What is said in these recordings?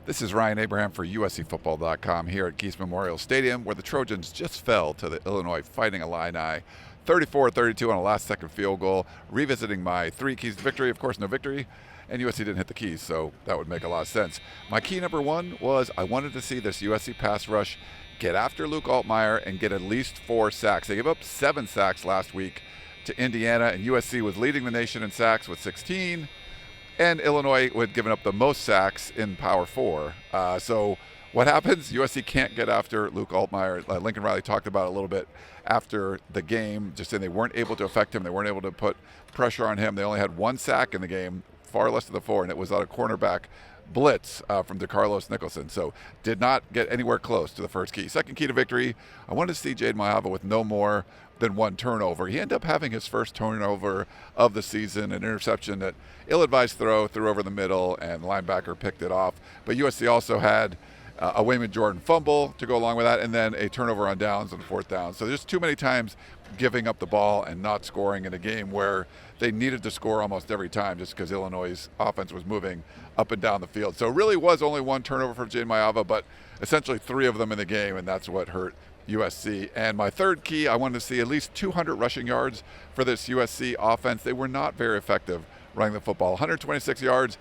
This is Ryan Abraham for USCFootball.com here at Geese Memorial Stadium, where the Trojans just fell to the Illinois Fighting Illini, 34-32 on a last-second field goal, revisiting my three keys to victory. Of course, no victory, and USC didn't hit the keys, so that would make a lot of sense. My key number one was I wanted to see this USC pass rush get after Luke Altmaier and get at least 4 sacks. They gave up 7 sacks last week to Indiana, and USC was leading the nation in sacks with 16. And Illinois had given up the most sacks in Power 4. So what happens? USC can't get after Luke Altmaier. Lincoln Riley talked about it a little bit after the game, just saying they weren't able to affect him. They weren't able to put pressure on him. They only had 1 sack in the game, far less than the 4, and it was on a cornerback blitz from DeCarlos Nicholson. So did not get anywhere close to the first key. Second key to victory, I wanted to see Jade Mayava with no more than 1 turnover. He ended up having his first turnover of the season, an interception that ill-advised threw over the middle, and the linebacker picked it off. But USC also had a Wayman Jordan fumble to go along with that, and then a turnover on downs on 4th down. So there's too many times giving up the ball and not scoring in a game where they needed to score almost every time just because Illinois' offense was moving up and down the field. So it really was only 1 turnover for Jade Mayava, but essentially 3 of them in the game, and that's what hurt USC. And my third key, I wanted to see at least 200 rushing yards for this USC offense. They were not very effective running the football. 126 yards,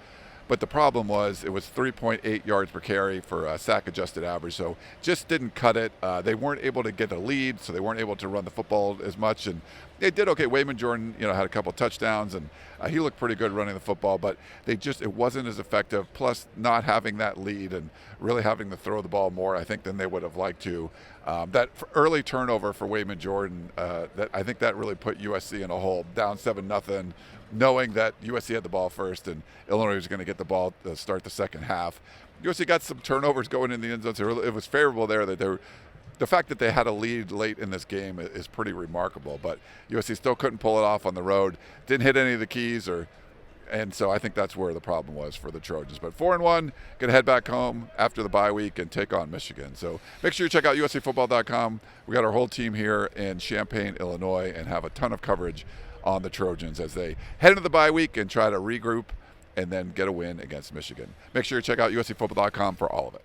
but the problem was it was 3.8 yards per carry for a sack-adjusted average, so just didn't cut it. They weren't able to get a lead, so they weren't able to run the football as much, and they did okay. Wayman Jordan, had a couple touchdowns, and he looked pretty good running the football, but it wasn't as effective, plus not having that lead and really having to throw the ball more, I think, than they would have liked to. That early turnover for Wayman Jordan, I think that really put USC in a hole, down 7-0, knowing that USC had the ball first and Illinois was going to get the ball to start the second half. USC got some turnovers going in the end zone, so it was favorable there that the fact that they had a lead late in this game is pretty remarkable, but USC still couldn't pull it off on the road, didn't hit any of the keys, and so I think that's where the problem was for the Trojans. But 4-1, going to head back home after the bye week and take on Michigan. So make sure you check out USCFootball.com. We got our whole team here in Champaign, Illinois, and have a ton of coverage on the Trojans as they head into the bye week and try to regroup and then get a win against Michigan. Make sure you check out USCFootball.com for all of it.